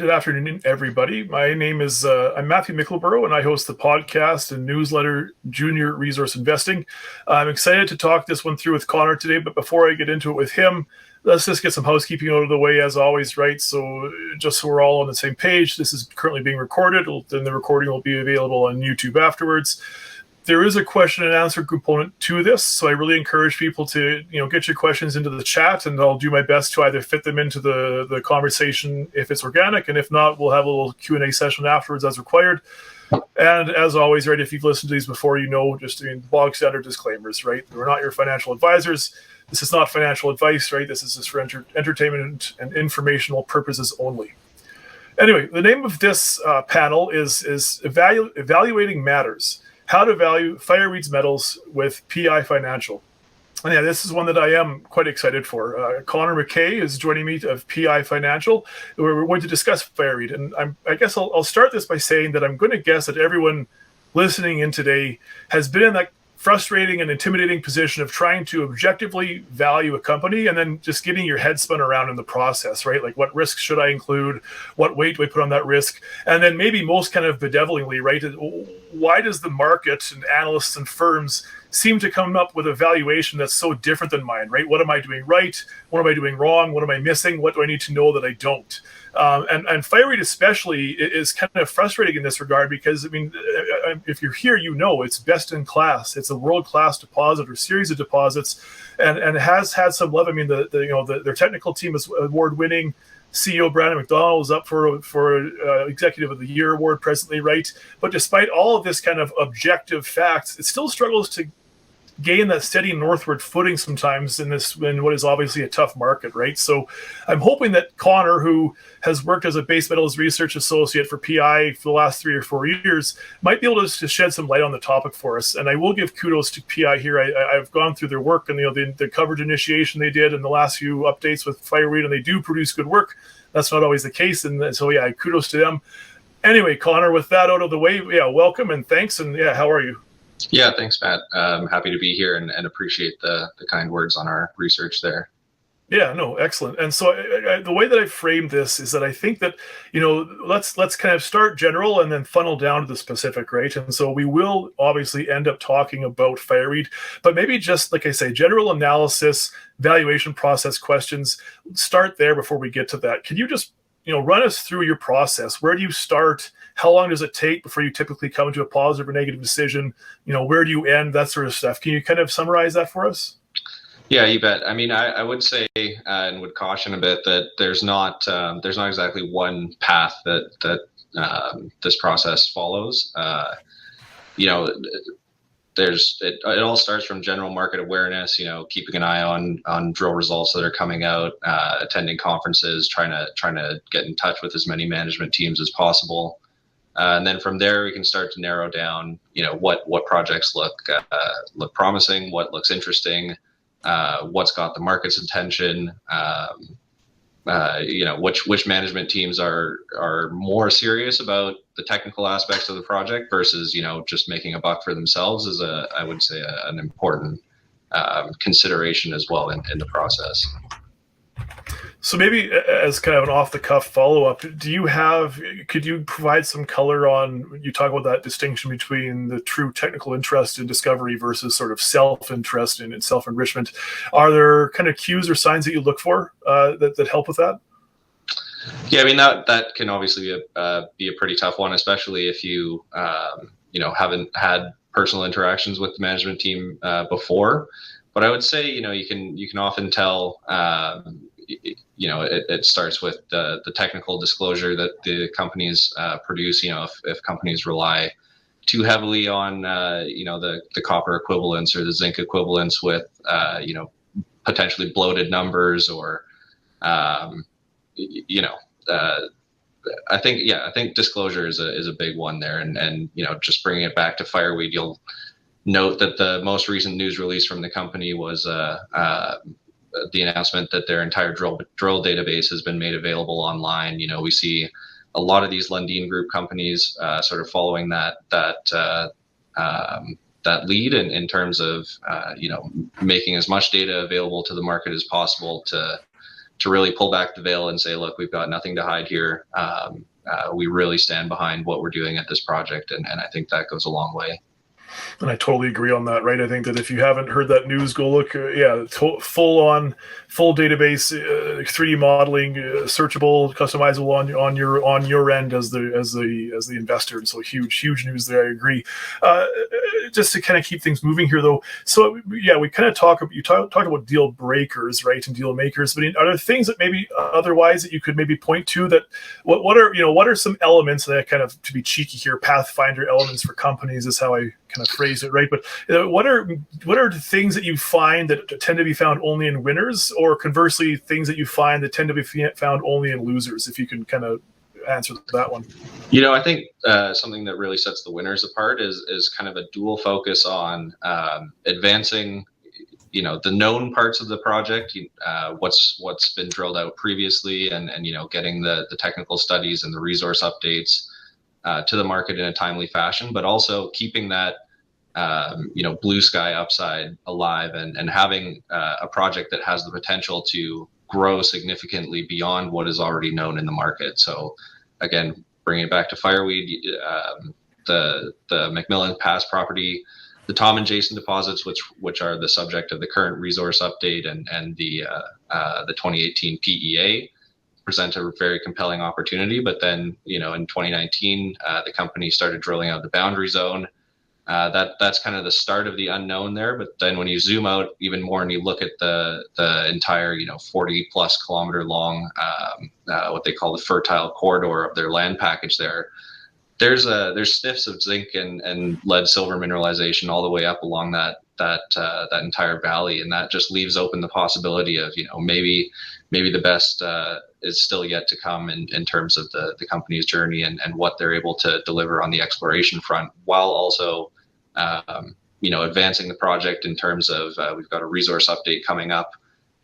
Good afternoon, everybody. My name is I'm Matthew Mickleborough, and I host the podcast and newsletter Junior Resource Investing. I'm excited to talk this one through with Connor today, but before I get into it with him, let's just get some housekeeping out of the way as always, right? So just so we're all on the same page, this is currently being recorded, and the recording will be available on YouTube afterwards. There is a question and answer component to this, so I really encourage people to get your questions into the chat, and I'll do my best to either fit them into the conversation if it's organic, and if not, we'll have a little Q&A session afterwards as required. And as always, right, if you've listened to these before, just bog standard disclaimers, right? We're not your financial advisors. This is not financial advice, right? This is just for entertainment and informational purposes only. Anyway, the name of this panel is Evaluating Matters. How to value Fireweed Metals with PI Financial. And yeah, this is one that I am quite excited for. Connor Mackay is joining me of PI Financial. We're going to discuss Fireweed. And I guess I'll start this by saying that I'm going to guess that everyone listening in today has been in that frustrating and intimidating position of trying to objectively value a company and then just getting your head spun around in the process, right? Like, what risks should I include? What weight do I put on that risk? And then maybe most kind of bedevilingly, right? Why does the market and analysts and firms seem to come up with a valuation that's so different than mine, right? What am I doing right? What am I doing wrong? What am I missing? What do I need to know that I don't? And Fireweed especially is kind of frustrating in this regard because, if you're here, it's best in class. It's a world-class deposit or series of deposits, and has had some love. Their technical team is award-winning. CEO Brandon McDonald is up for Executive of the Year award presently, right? But despite all of this kind of objective facts, it still struggles to gain that steady northward footing sometimes in what is obviously a tough market, right? So I'm hoping that Connor, who has worked as a base metals research associate for PI for the last 3 or 4 years, might be able to shed some light on the topic for us. And I will give kudos to PI here. I've gone through their work and the coverage initiation they did in the last few updates with Fireweed, and they do produce good work. That's not always the case, and so kudos to them. Anyway, Connor, with that out of the way, welcome and thanks, and how are you? Yeah, thanks, Matt. I'm happy to be here and appreciate the kind words on our research there. Yeah, no, excellent. And so the way that I framed this is that I think that, let's kind of start general and then funnel down to the specific, right? And so we will obviously end up talking about Fireweed, but maybe just, like I say, general analysis, valuation process questions, start there before we get to that. Can you just run us through your process? Where do you start? How long does it take before you typically come to a positive or negative decision? Where do you end? That sort of stuff. Can you kind of summarize that for us? Yeah, you bet. I would say and would caution a bit that there's not exactly one path that this process follows. It all starts from general market awareness, keeping an eye on drill results that are coming out, attending conferences, trying to get in touch with as many management teams as possible. And then from there, we can start to narrow down, what projects look promising, what looks interesting, what's got the market's attention, which management teams are more serious about the technical aspects of the project versus, just making a buck for themselves is I would say an important consideration as well in the process. So maybe as kind of an off-the-cuff follow-up, could you provide some color on, you talk about that distinction between the true technical interest in discovery versus sort of self-interest in self-enrichment. Are there kind of cues or signs that you look for that help with that? Yeah, that can obviously be a pretty tough one, especially if you haven't had personal interactions with the management team before. But I would say you can often tell. It starts with the technical disclosure that the companies produce. If companies rely too heavily on the copper equivalents or the zinc equivalents with potentially bloated numbers or I think disclosure is a big one there, and just bringing it back to Fireweed, you'll note that the most recent news release from the company was the announcement that their entire drill database has been made available online. We see a lot of these Lundin Group companies sort of following that lead in terms of making as much data available to the market as possible to really pull back the veil and say, look, we've got nothing to hide here. We really stand behind what we're doing at this project, and I think that goes a long way. And I totally agree on that, right? I think that if you haven't heard that news, go look. Full database, 3D modeling, searchable, customizable on your end as the investor. And so huge news there. I agree. Just to kind of keep things moving here, though. So yeah, we kind of talk about deal breakers, right, and deal makers. But are there things that maybe otherwise that you could maybe point to that what are some elements that kind of, to be cheeky here, Pathfinder elements for companies is how I kind of phrase it, right? But what are the things that you find that tend to be found only in winners, or conversely, things that you find that tend to be found only in losers? If you can kind of answer that one. I think something that really sets the winners apart is kind of a dual focus on advancing, the known parts of the project, what's been drilled out previously, and getting the technical studies and the resource updates to the market in a timely fashion, but also keeping that blue sky upside alive, and having a project that has the potential to grow significantly beyond what is already known in the market. So again, bringing it back to Fireweed, the McMillan Pass property, the Tom and Jason deposits, which are the subject of the current resource update and the 2018 PEA, present a very compelling opportunity. But then, in 2019, the company started drilling out the boundary zone. That's kind of the start of the unknown there. But then when you zoom out even more and you look at the entire 40 plus kilometer long what they call the fertile corridor of their land package there's sniffs of zinc and lead silver mineralization all the way up along that entire valley, and that just leaves open the possibility of maybe the best is still yet to come in terms of the company's journey and what they're able to deliver on the exploration front, while also advancing the project in terms of we've got a resource update coming up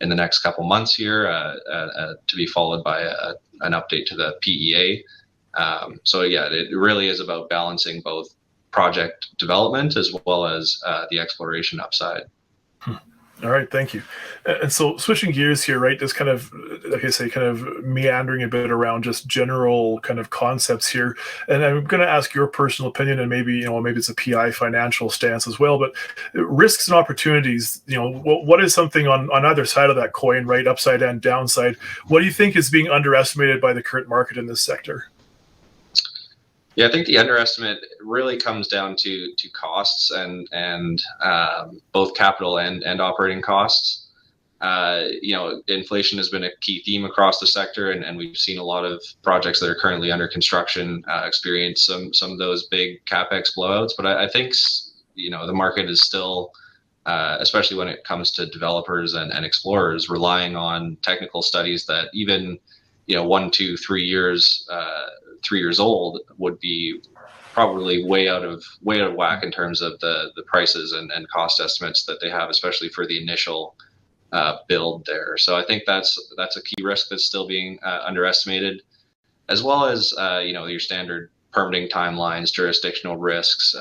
in the next couple months here to be followed by an update to the PEA. So yeah, it really is about balancing both project development as well as the exploration upside. All right, thank you. And so switching gears here, right, just kind of, like I say, kind of meandering a bit around just general kind of concepts here. And I'm going to ask your personal opinion, and maybe it's a PI financial stance as well, but risks and opportunities, what is something on either side of that coin, right, upside and downside? What do you think is being underestimated by the current market in this sector? Yeah, I think the underestimate really comes down to costs and both capital and operating costs. Inflation has been a key theme across the sector, and we've seen a lot of projects that are currently under construction experience some of those big capex blowouts. But I think the market is still, especially when it comes to developers and explorers, relying on technical studies that even 1, 2, 3 years 3 years old would be probably way out of whack in terms of the prices and cost estimates that they have, especially for the initial build there. So I think that's a key risk that's still being underestimated, as well as your standard permitting timelines, jurisdictional risks,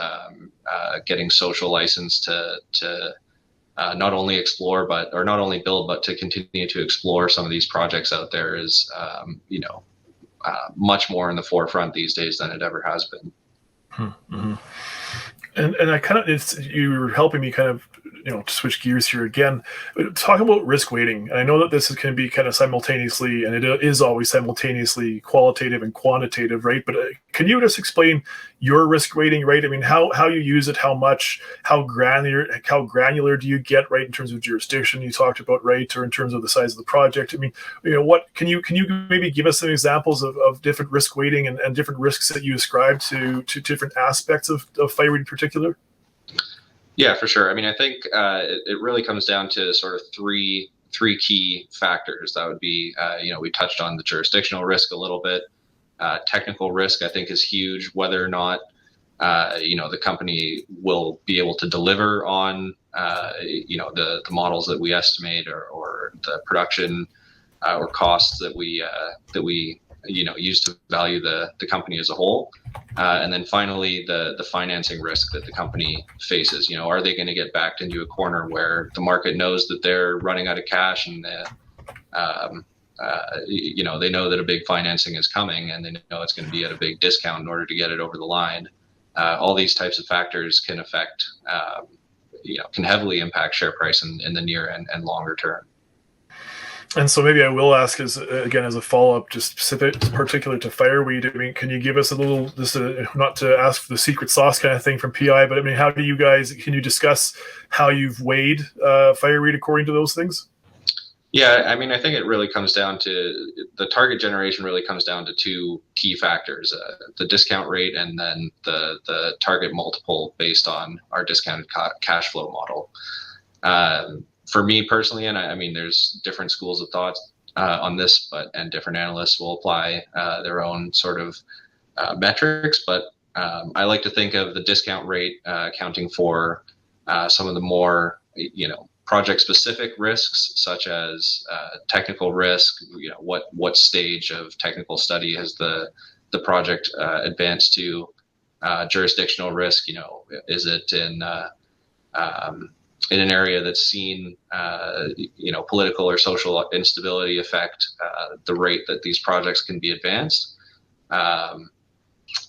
getting social license to not only build, but to continue to explore some of these projects out there is much more in the forefront these days than it ever has been. Mm-hmm. And I kind of, you were helping me kind of, to switch gears here again, talking about risk weighting. And I know that this can be kind of simultaneously, and it is always simultaneously qualitative and quantitative, right? But can you just explain your risk weighting, right? I mean, how you use it, how much, how granular do you get, right, in terms of jurisdiction you talked about, right, or in terms of the size of the project? I mean, what can you maybe give us some examples of different risk weighting and different risks that you ascribe to different aspects of Fireweed in particular? Yeah, for sure. I mean, I think it really comes down to sort of three key factors. That would be, we touched on the jurisdictional risk a little bit. Technical risk, I think, is huge. Whether or not, the company will be able to deliver on, the models that we estimate, or the production or costs that we use to value the company as a whole. And then finally, the financing risk that the company faces. Are they going to get backed into a corner where the market knows that they're running out of cash, and they know that a big financing is coming, and they know it's going to be at a big discount in order to get it over the line. All these types of factors can affect, can heavily impact share price in the near and longer term. And so maybe I will ask, as a follow-up, just specific, particular to Fireweed. I mean, can you give us a little, not to ask for the secret sauce kind of thing from PI, but I mean, can you discuss how you've weighed Fireweed according to those things? Yeah, I mean, I think it really comes down to the target generation really comes down to two key factors, the discount rate and then the target multiple based on our discounted cash flow model. For me personally, and I mean, there's different schools of thought on this, and different analysts will apply their own sort of metrics, but I like to think of the discount rate accounting for some of the more, project-specific risks, such as technical risk. What stage of technical study has the project advanced to? Jurisdictional risk. Is it in an area that's seen, political or social instability affect the rate that these projects can be advanced?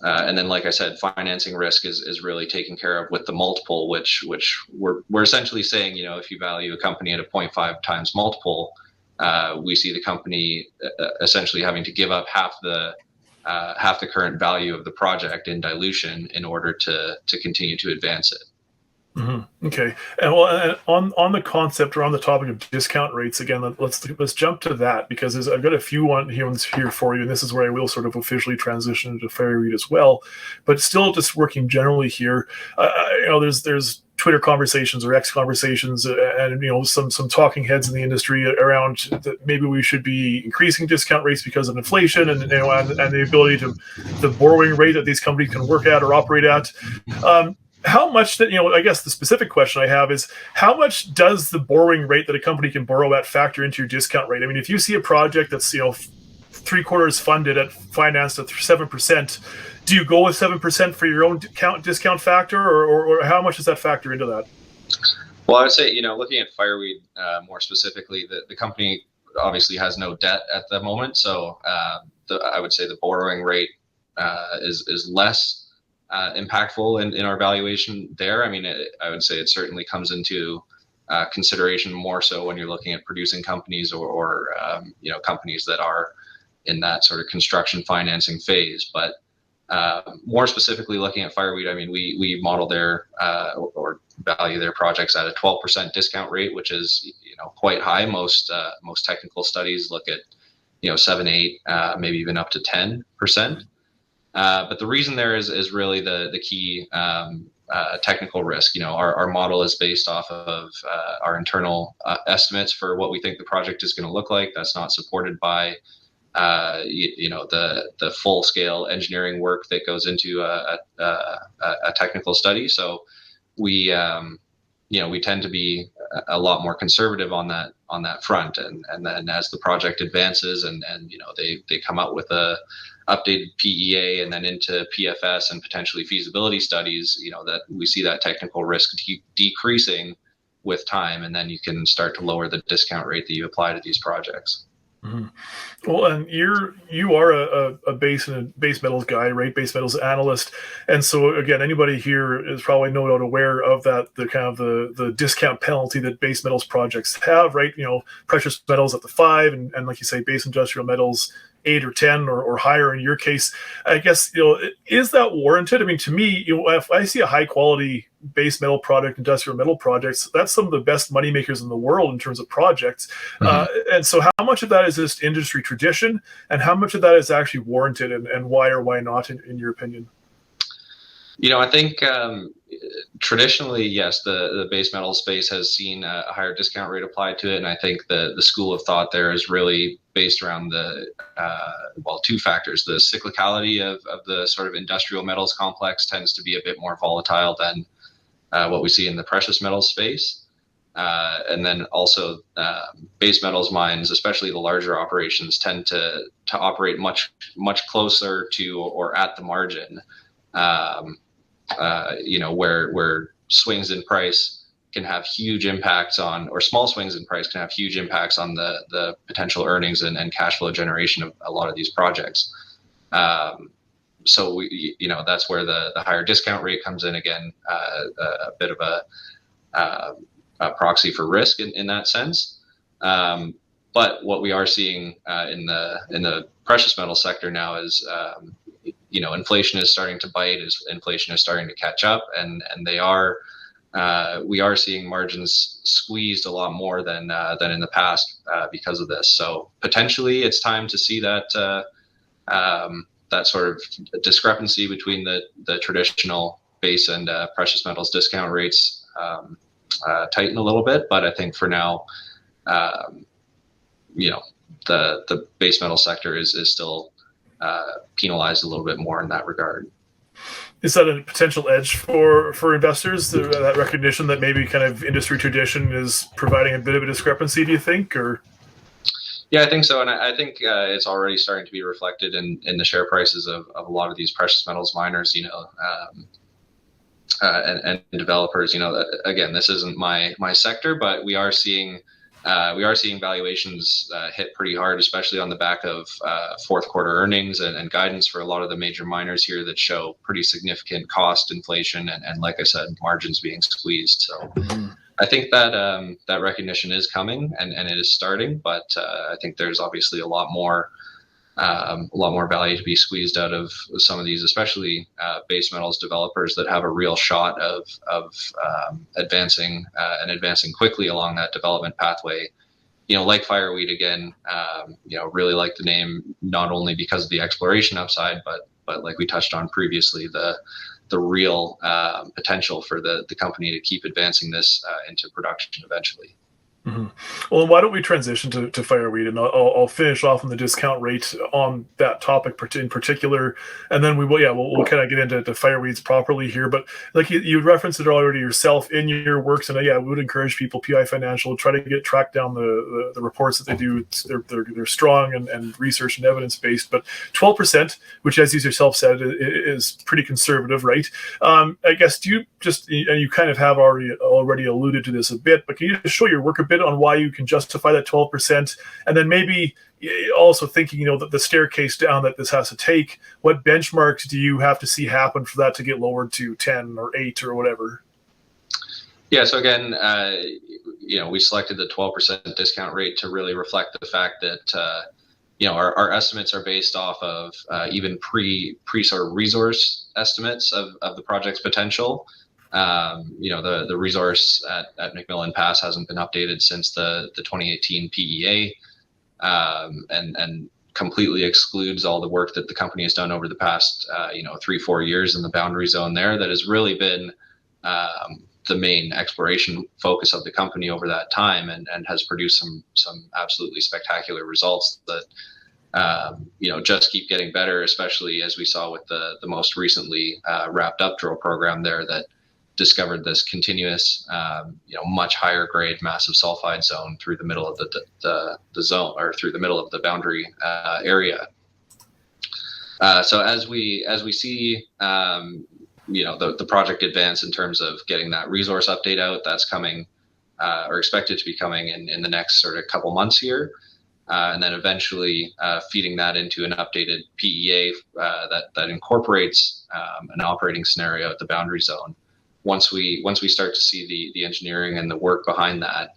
And then, like I said, financing risk is really taken care of with the multiple, which we're essentially saying, if you value a company at a 0.5 times multiple, we see the company essentially having to give up half the current value of the project in dilution in order to continue to advance it. Mm-hmm. Okay. And on the concept or on the topic of discount rates again, let's jump to that, because I've got a few ones here for you, and this is where I will sort of officially transition into Fireweed as well. But still, just working generally here, there's Twitter conversations or X conversations, and some talking heads in the industry around that maybe we should be increasing discount rates because of inflation and the ability to the borrowing rate that these companies can work at or operate at. How much I guess the specific question I have is, how much does the borrowing rate that a company can borrow at factor into your discount rate? I mean, if you see a project that's, 3/4 funded at financed at 7%, do you go with 7% for your own discount factor, or how much does that factor into that? Well, I would say, looking at Fireweed more specifically, the company obviously has no debt at the moment. So I would say the borrowing rate is less impactful in our valuation there. I mean, I would say it certainly comes into consideration more so when you're looking at producing companies or companies that are in that sort of construction financing phase. But more specifically looking at Fireweed, I mean, we model their or value their projects at a 12% discount rate, which is quite high. Most technical studies look at 7, 8, maybe even up to 10%. But the reason there is really the key technical risk. Our model is based off of our internal estimates for what we think the project is going to look like. That's not supported by the full scale engineering work that goes into a technical study. So we tend to be a lot more conservative on that front. And then as the project advances and they come out with a updated PEA and then into PFS and potentially feasibility studies, that we see that technical risk decreasing with time, and then you can start to lower the discount rate that you apply to these projects. Mm-hmm. Well, and you are a base metals guy, right? Base metals analyst, and so again, anybody here is probably no doubt aware of that, the kind of the discount penalty that base metals projects have, right? Precious metals at the 5, and like you say, base industrial metals 8 or 10 or higher in your case. I guess, is that warranted? I mean, to me, if I see a high quality base metal product, industrial metal projects, that's some of the best money makers in the world in terms of projects. Mm-hmm. And so how much of that is just industry tradition, and how much of that is actually warranted, and why or why not in your opinion? I think traditionally, yes, the base metal space has seen a higher discount rate applied to it. And I think the school of thought there is really based around two factors. The cyclicality of the sort of industrial metals complex tends to be a bit more volatile than what we see in the precious metals space. And then also base metals mines, especially the larger operations, tend to operate much closer to or at the margin. Where swings in price can have huge impacts on, or small swings in price can have huge impacts on the potential earnings and cash flow generation of a lot of these projects. So we, that's where the higher discount rate comes in again, a bit of a proxy for risk in that sense. But what we are seeing in the precious metal sector now is, inflation is starting to bite, as inflation is starting to catch up, and we are seeing margins squeezed a lot more than in the past because of this. So potentially, it's time to see that that sort of discrepancy between the traditional base and precious metals discount rates tighten a little bit. But I think for now, the base metal sector is still penalized a little bit more in that regard. Is that a potential edge for investors, that recognition that maybe kind of industry tradition is providing a bit of a discrepancy, do you think? Or yeah, I think so. And I think it's already starting to be reflected in the share prices of a lot of these precious metals miners, and developers. Again, this isn't my sector, but we are seeing valuations hit pretty hard, especially on the back of fourth quarter earnings and guidance for a lot of the major miners here that show pretty significant cost inflation and like I said, margins being squeezed. So I think that recognition is coming and it is starting, but I think there's obviously a lot more value to be squeezed out of some of these, especially base metals developers that have a real shot of advancing quickly along that development pathway. Like Fireweed again, really like the name, not only because of the exploration upside, but like we touched on previously, the real potential for the company to keep advancing this into production eventually. Mm-hmm. Well, why don't we transition to Fireweed, and I'll finish off on the discount rate on that topic in particular, and then we'll kind of get into Fireweeds properly here. But like you referenced it already yourself in your works, and we would encourage people, PI Financial, try to track down the reports that they do. They're strong and research and evidence based. But 12%, which as you yourself said is pretty conservative, right? I guess and you kind of have already alluded to this a bit, but can you just show your work a bit on why you can justify that 12%, and then maybe also thinking, that the staircase down that this has to take, what benchmarks do you have to see happen for that to get lowered to 10 or 8 or whatever? Yeah, so again, we selected the 12% discount rate to really reflect the fact that our estimates are based off of even pre sort of resource estimates of the project's potential. The resource at McMillan Pass hasn't been updated since the 2018 PEA, and completely excludes all the work that the company has done over the past 3-4 years in the boundary zone there. That has really been the main exploration focus of the company over that time, and has produced some absolutely spectacular results that just keep getting better, especially as we saw with the most recently wrapped up drill program there that discovered this continuous, much higher grade massive sulfide zone through the middle of the zone, or through the middle of the boundary area. So as we see, the project advance in terms of getting that resource update out, that's coming, or expected to be coming in the next sort of couple months here. And then eventually feeding that into an updated PEA that incorporates an operating scenario at the boundary zone. Once we start to see the engineering and the work behind that,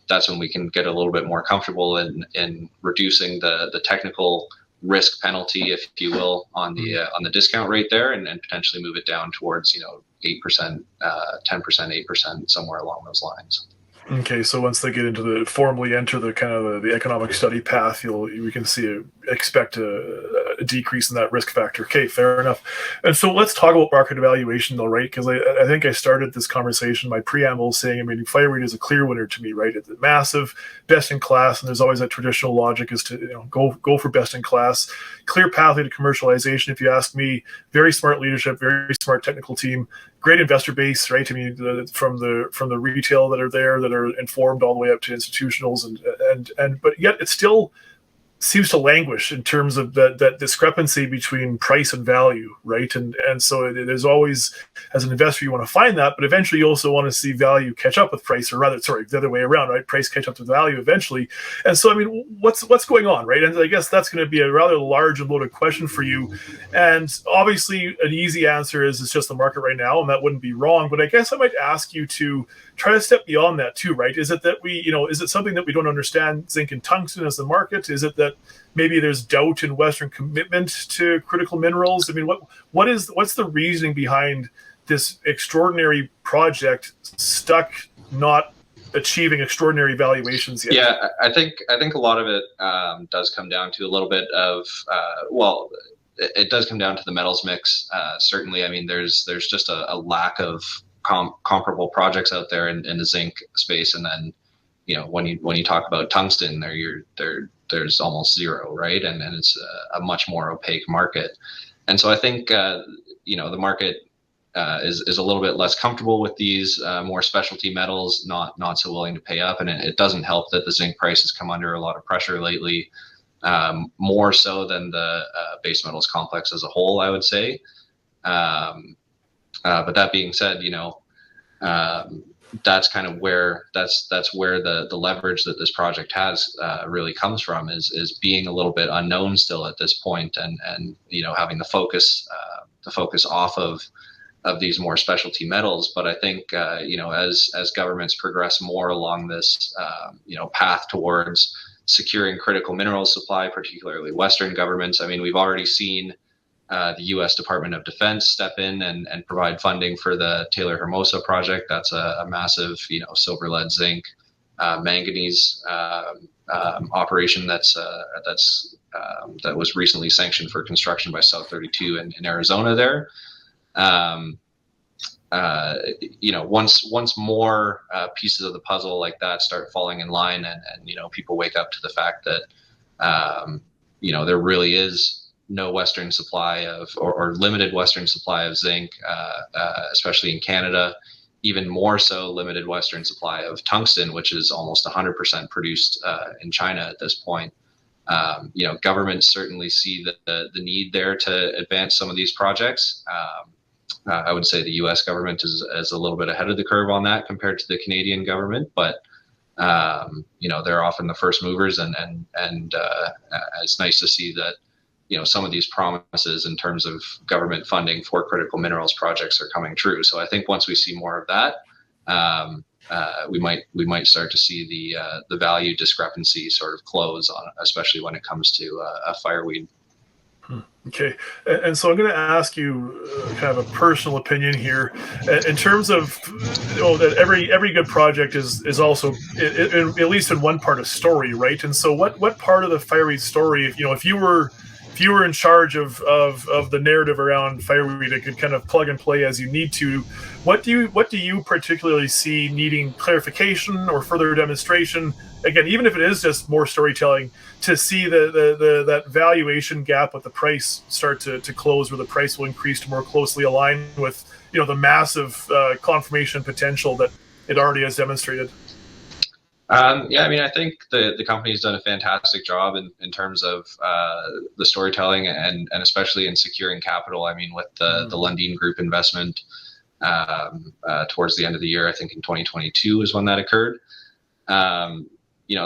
that's when we can get a little bit more comfortable in reducing the technical risk penalty, if you will, on the discount rate there, and potentially move it down towards 8%, 10%, 8%, somewhere along those lines. Okay, so once they get formally enter the kind of the economic study path, we can expect a decrease in that risk factor. Okay, fair enough. And so let's talk about market evaluation though, right? Because I think I started this conversation, my preamble, saying, Fireweed is a clear winner to me, right? It's massive, best in class, and there's always that traditional logic is to go for best in class. Clear pathway to commercialization, if you ask me. Very smart leadership, very smart technical team. Great investor base, right? From the retail that are there, that are informed, all the way up to institutionals, and but yet it's still seems to languish in terms of that discrepancy between price and value, right? And so there's always, as an investor, you want to find that, but eventually you also want to see value catch up with price, or rather, sorry, the other way around, right? Price catch up to value eventually. And so, I mean, what's going on, right? And I guess that's going to be a rather large and loaded question for you. And obviously, an easy answer is it's just the market right now, and that wouldn't be wrong. But I guess I might ask you to try to step beyond that too, right? Is it that is it something that we don't understand zinc and tungsten as the market? Is it that maybe there's doubt in Western commitment to critical minerals? I mean, what's the reasoning behind this extraordinary project stuck not achieving extraordinary valuations yet? Yeah, I think a lot of it does come down to a little bit of it does come down to the metals mix. Certainly, I mean, there's just a lack of comparable projects out there in the zinc space, and then when you talk about tungsten, there's almost zero, right? And it's a much more opaque market. And so I think the market is a little bit less comfortable with these more specialty metals, not so willing to pay up. And it doesn't help that the zinc price has come under a lot of pressure lately, more so than the base metals complex as a whole, I would say. But that being said, that's kind of where the leverage that this project has really comes from, is being a little bit unknown still at this point, and having the focus off of these more specialty metals. But I think as governments progress more along this path towards securing critical mineral supply, particularly Western governments, I mean, we've already seen the U.S. Department of Defense step in and provide funding for the Taylor Hermosa project. That's a massive, silver, lead, zinc, manganese operation that was recently sanctioned for construction by South 32 in Arizona there. Once more pieces of the puzzle like that start falling in line, and people wake up to the fact that there really is no Western supply of, or limited Western supply of zinc, especially in Canada, even more so limited Western supply of tungsten, which is almost 100% produced in China at this point. Governments certainly see the need there to advance some of these projects. I would say the U.S. government is a little bit ahead of the curve on that compared to the Canadian government, but they're often the first movers, and it's nice to see that some of these promises in terms of government funding for critical minerals projects are coming true. So I think once we see more of that, we might start to see the value discrepancy sort of close on, especially when it comes to a fireweed. Okay, and so I'm going to ask you kind of a personal opinion here, in terms of that every good project is also at least in one part a story, right? And so what part of the fireweed story, if you were in charge of the narrative around fireweed, it could kind of plug and play as you need to. What do you particularly see needing clarification or further demonstration? Again, even if it is just more storytelling, to see that valuation gap with the price start to close, where the price will increase to more closely align with the massive confirmation potential that it already has demonstrated. I mean, I think the company's done a fantastic job in terms of the storytelling, and especially in securing capital. I mean, with the Lundin Group investment towards the end of the year, I think in 2022 is when that occurred.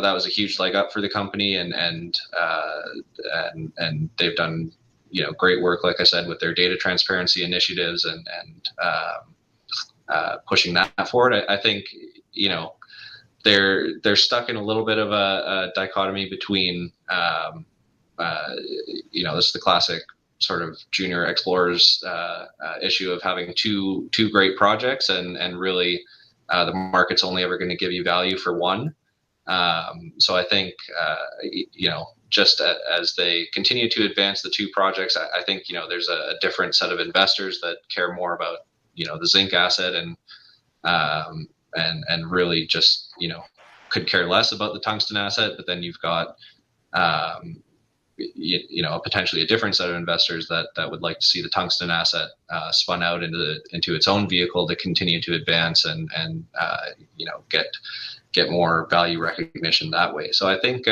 That was a huge leg up for the company, and they've done great work, like I said, with their data transparency initiatives and pushing that forward. I think they're stuck in a little bit of a dichotomy between this is the classic sort of junior explorers issue of having two great projects, and really the market's only ever going to give you value for one. So I think just as they continue to advance the two projects, I think there's a different set of investors that care more about the zinc asset, and really just could care less about the tungsten asset. But then you've got potentially a different set of investors that would like to see the tungsten asset spun out into its own vehicle to continue to advance and get more value recognition that way. So I think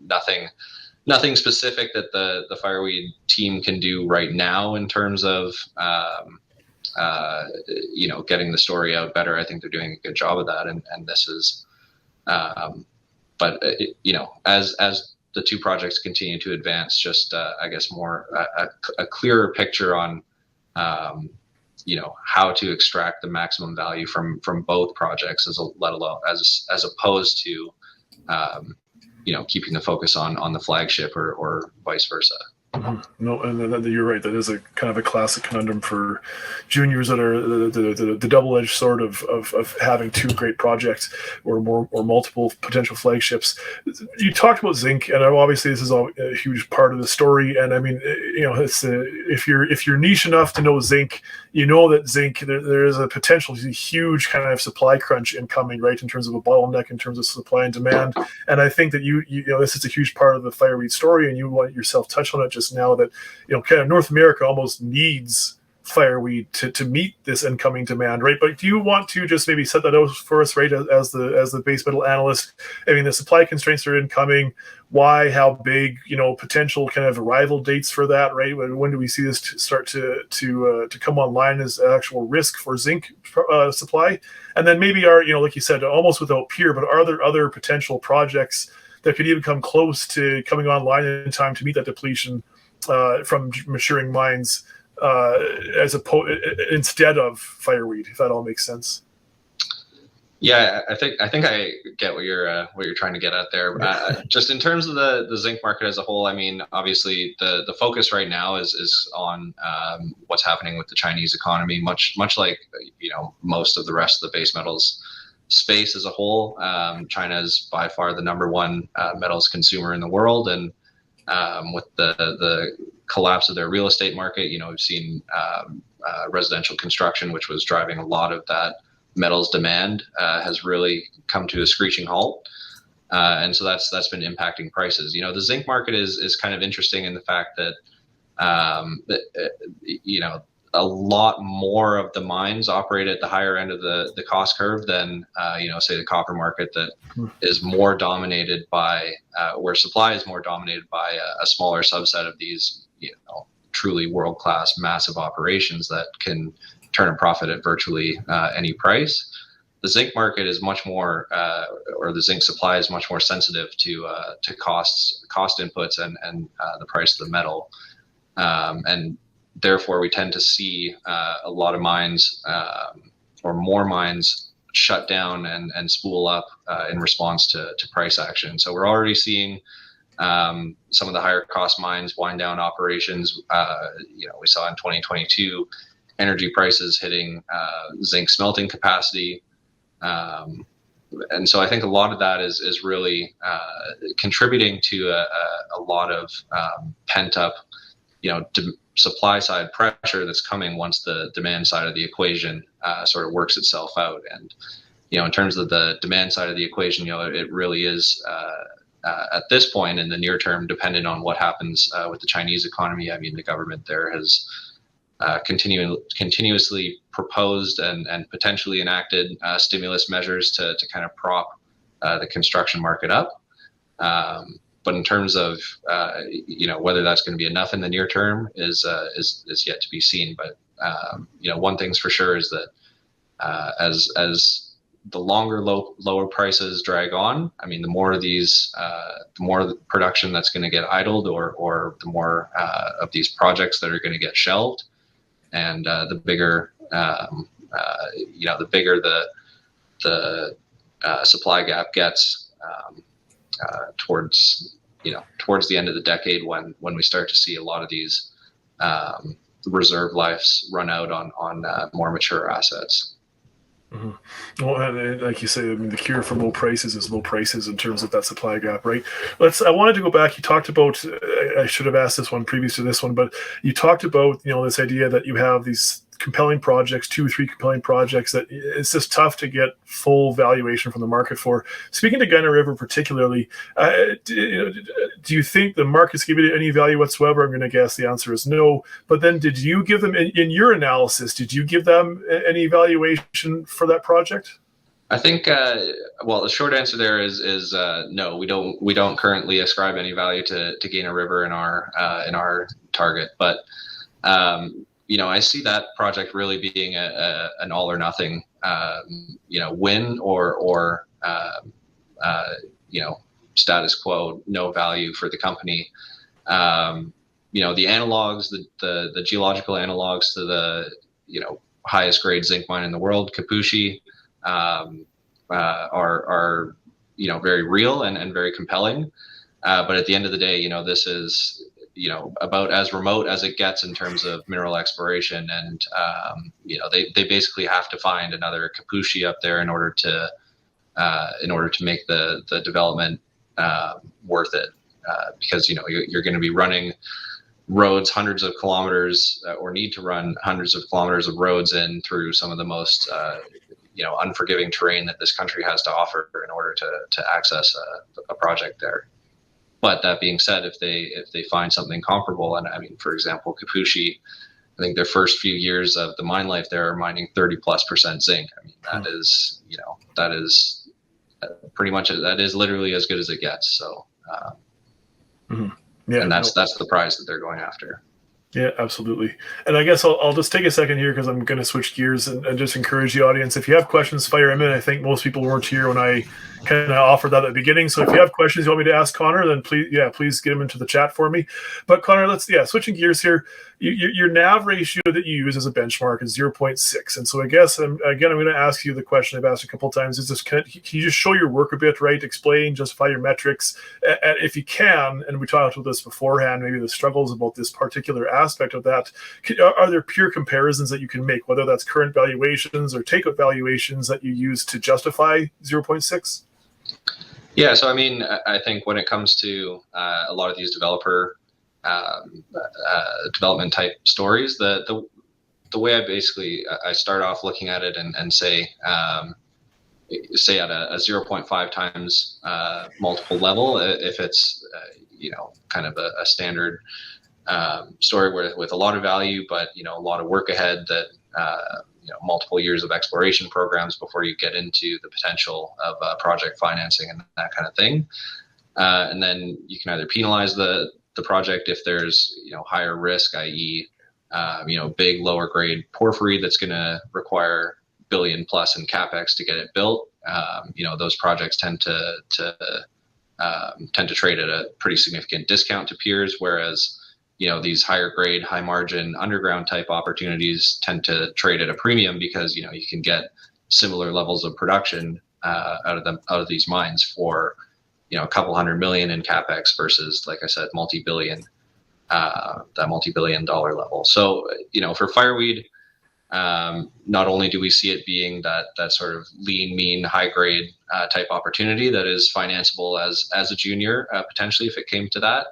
nothing specific that the Fireweed team can do right now in terms of getting the story out better. I think they're doing a good job of that, and this is, as the two projects continue to advance, just I guess more a clearer picture on how to extract the maximum value from both projects, as opposed to keeping the focus on the flagship or vice versa. Mm-hmm. No, and you're right. That is a kind of a classic conundrum for juniors that are the double-edged sword of having two great projects or multiple potential flagships. You talked about zinc, and obviously this is a huge part of the story. And I mean, it's if you're niche enough to know zinc, you know that zinc there is a potential huge kind of supply crunch incoming, right? In terms of a bottleneck, in terms of supply and demand. And I think that you this is a huge part of the Fireweed story, and you want yourself touch on it just now, that kind of North America almost needs Fireweed to meet this incoming demand, right? But do you want to just maybe set that out for us, right, as the base metal analyst? I mean, the supply constraints are incoming. Why? How big? Potential kind of arrival dates for that, right? When do we see this start to come online as actual risk for zinc supply? And then maybe like you said, almost without peer, but are there other potential projects that could even come close to coming online in time to meet that depletion from maturing mines, instead of Fireweed, if that all makes sense? Yeah, I think I get what you're trying to get at there. Just in terms of the zinc market as a whole, I mean, obviously the focus right now is on what's happening with the Chinese economy, much like most of the rest of the base metals space as a whole. China is by far the number one metals consumer in the world, and with the collapse of their real estate market, we've seen residential construction, which was driving a lot of that metals demand, has really come to a screeching halt, and so that's been impacting prices. The zinc market is kind of interesting in the fact that a lot more of the mines operate at the higher end of the cost curve than say the copper market, that is more dominated by where supply is more dominated by a smaller subset of these truly world-class massive operations that can turn a profit at virtually any price. The zinc market is much more, or the zinc supply is much more sensitive to cost inputs and the price of the metal, and therefore we tend to see a lot of mines or more mines shut down and spool up in response to price action. So we're already seeing some of the higher cost mines wind down operations. We saw in 2022 energy prices hitting zinc smelting capacity. And so I think a lot of that is really contributing to a lot of pent up, supply side pressure that's coming once the demand side of the equation sort of works itself out. And in terms of the demand side of the equation, it really is at this point in the near term dependent on what happens with the Chinese economy. I mean, the government there has continuously proposed and potentially enacted stimulus measures to kind of prop the construction market up. But in terms of whether that's going to be enough in the near term is yet to be seen. But one thing's for sure is that as the longer lower prices drag on, I mean, the more of these, the more of the production that's going to get idled, or the more of these projects that are going to get shelved, and the bigger the bigger the supply gap gets towards the end of the decade, when we start to see a lot of these reserve lives run out on more mature assets. Mm-hmm. Well, and like you say, I mean, the cure for low prices is low prices in terms of that supply gap, right? I wanted to go back. You talked about, I should have asked this one previous to this one, but you talked about, this idea that you have these compelling projects, 2-3 compelling projects that it's just tough to get full valuation from the market for. Speaking to Gunner River particularly, do you think the market's giving it any value whatsoever? I'm going to guess the answer is no. But then did you give them, in your analysis, did you give them any valuation for that project? I think, well, the short answer there is no. We don't currently ascribe any value to Gaina River in our target, but I see that project really being an all or nothing, win or status quo, no value for the company. The analogs, the geological analogs to the highest grade zinc mine in the world, Kipushi, are very real and very compelling. But at the end of the day, this is about as remote as it gets in terms of mineral exploration, and they basically have to find another Kipushi up there in order to make the development worth it, because you're going to be running roads hundreds of kilometers, or need to run hundreds of kilometers of roads in through some of the most unforgiving terrain that this country has to offer in order to access a project there. But that being said, if they find something comparable, and I mean, for example, Kipushi, I think their first few years of the mine life, they're mining 30+% zinc. I mean, that is pretty much, that is literally as good as it gets. So, yeah, and that's the prize that they're going after. Yeah, absolutely. And I guess I'll just take a second here, because I'm going to switch gears and just encourage the audience. If you have questions, fire them in. I think most people weren't here when I kind of offered that at the beginning. So if you have questions you want me to ask Connor, then please get them into the chat for me. But Connor, switching gears here. Your NAV ratio that you use as a benchmark is 0.6. And so I guess, I'm going to ask you the question I've asked a couple of times. Is this, can you just show your work a bit, right? Explain, justify your metrics. And if you can, and we talked about this beforehand, maybe the struggles about this particular aspect of that, are there pure comparisons that you can make, whether that's current valuations or takeout valuations that you use to justify 0.6? Yeah, so I mean, I think when it comes to a lot of these development type stories, the way I start off looking at it and say at a 0.5 times multiple level, if it's kind of a standard story with a lot of value, but a lot of work ahead, that multiple years of exploration programs before you get into the potential of project financing and that kind of thing. And then you can either penalize the project if there's higher risk, i.e. Big lower grade porphyry that's going to require $1 billion plus in capex to get it built. Those projects tend to trade at a pretty significant discount to peers, whereas these higher grade, high margin underground type opportunities tend to trade at a premium, because you can get similar levels of production out of these mines for a couple $100 million in capex versus, like I said, that multi-billion dollar level. So for Fireweed, not only do we see it being that sort of lean, mean, high grade type opportunity that is financeable as a junior, potentially, if it came to that.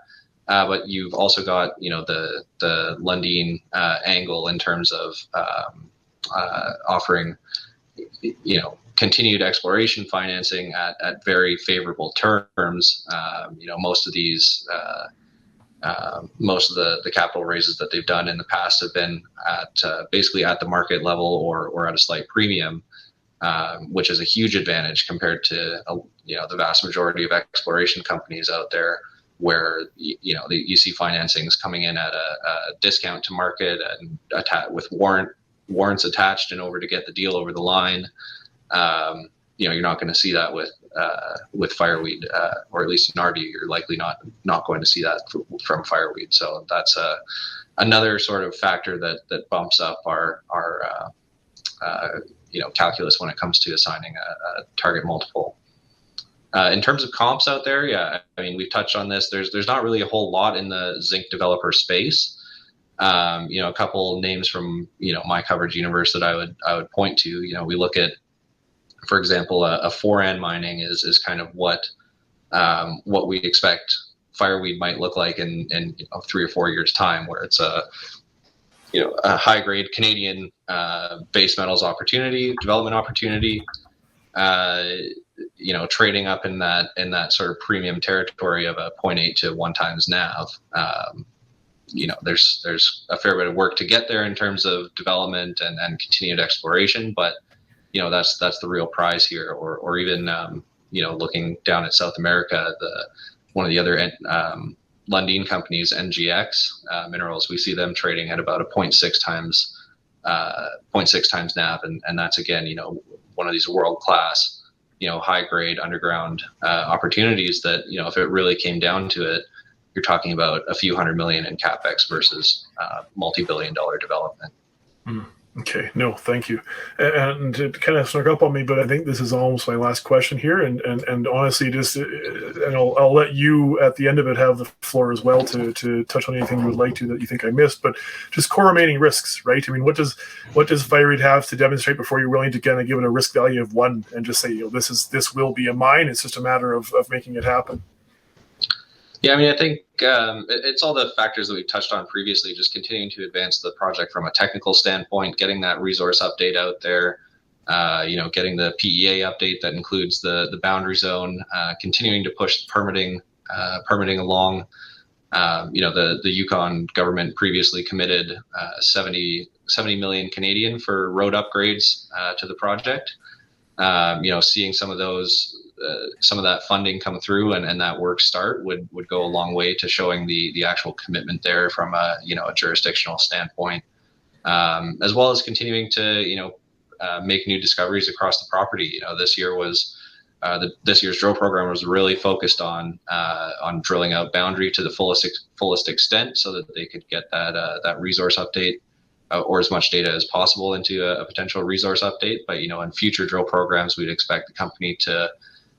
But you've also got, the Lundin angle in terms of offering, continued exploration financing at very favorable terms. Most of these, most of the capital raises that they've done in the past have been at basically at the market level or at a slight premium, which is a huge advantage compared to the vast majority of exploration companies out there, where you see financings coming in at a discount to market and with warrants attached in order to get the deal over the line. You're not going to see that with Fireweed, or at least in our view, you're likely not going to see that from Fireweed. So that's another sort of factor that bumps up our calculus when it comes to assigning a target multiple. In terms of comps out there, yeah, I mean, we've touched on this. There's not really a whole lot in the zinc developer space. A couple names from my coverage universe that I would point to. We look at, for example, a Foran Mining is kind of what we expect Fireweed might look like in 3 or 4 years time, where it's a high grade Canadian base metals development opportunity. Trading up in that sort of premium territory of a 0.8 to 1 times NAV. There's a fair bit of work to get there in terms of development and continued exploration, but that's the real prize here. Or even looking down at South America, one of the other Lundin companies, NGX Minerals, we see them trading at about a 0.6 times NAV, and that's again one of these world class high grade underground opportunities that if it really came down to it, you're talking about a few $100 million in capex versus multi-billion-dollar development. Okay, no, thank you. And it kind of snuck up on me, but I think this is almost my last question here. And honestly, and I'll let you at the end of it have the floor as well to touch on anything you would like to that you think I missed. But just core remaining risks, right? I mean, what does Fireweed have to demonstrate before you're willing to kind of give it a risk value of 1 and just say, this will be a mine. It's just a matter of making it happen. Yeah, I mean, I think it's all the factors that we've touched on previously, just continuing to advance the project from a technical standpoint, getting that resource update out there, getting the PEA update that includes the boundary zone, continuing to push permitting along. The Yukon government previously committed 70 million Canadian for road upgrades to the project. Seeing some of that funding come through and that work start would go a long way to showing the actual commitment there from a jurisdictional standpoint, as well as continuing to make new discoveries across the property. This year's drill program was really focused on drilling out boundary to the fullest extent so that they could get that resource update or as much data as possible into a potential resource update. But in future drill programs, we'd expect the company to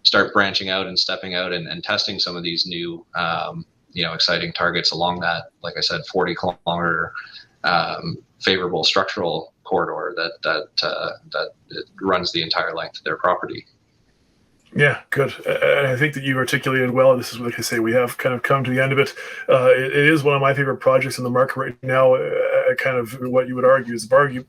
start branching out and stepping out and testing some of these new, exciting targets along that, like I said, 40-kilometer favorable structural corridor that runs the entire length of their property. Yeah, good. And I think that you articulated well. This is, like I say, we have kind of come to the end of it. It is one of my favorite projects in the market right now. Kind of what you would argue is bargain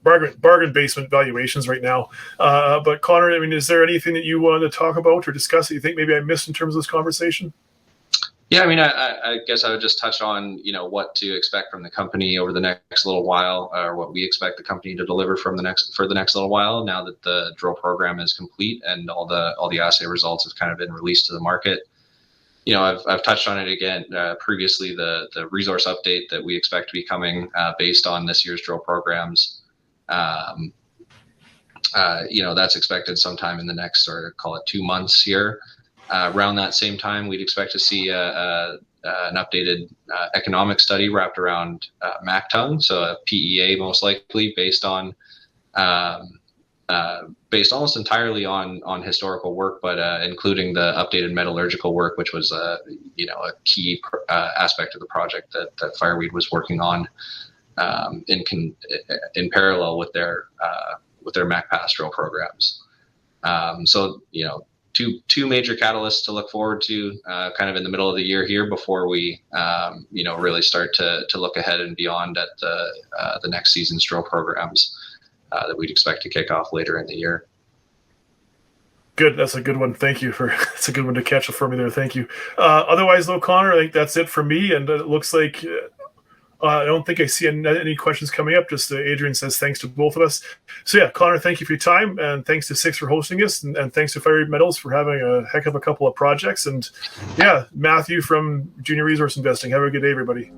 basement valuations right now. But Connor, I mean, is there anything that you wanted to talk about or discuss that you think maybe I missed in terms of this conversation? Yeah, I mean, I guess I would just touch on, what to expect from the company over the next little while, or what we expect the company to deliver for the next little while, now that the drill program is complete and all the assay results have kind of been released to the market. I've touched on it again previously, the resource update that we expect to be coming based on this year's drill programs. That's expected sometime in the next, sort of call it 2 months here. Around that same time, we'd expect to see an updated economic study wrapped around Mackay, so a PEA most likely based almost entirely on historical work, but including the updated metallurgical work, which was a key aspect of the project that Fireweed was working on in parallel with their Mackay drill programs. Two major catalysts to look forward to kind of in the middle of the year here before we really start to look ahead and beyond at the next season's drill programs that we'd expect to kick off later in the year. Good. That's a good one. Thank you that's a good one to catch up for me there. Thank you. Otherwise though, Connor, I think that's it for me. And it looks like I don't think I see any questions coming up. Just Adrian says thanks to both of us. So yeah, Connor, thank you for your time, and thanks to Six for hosting us, and thanks to Fireweed Metals for having a heck of a couple of projects. And yeah, Matthew from Junior Resource Investing. Have a good day, everybody.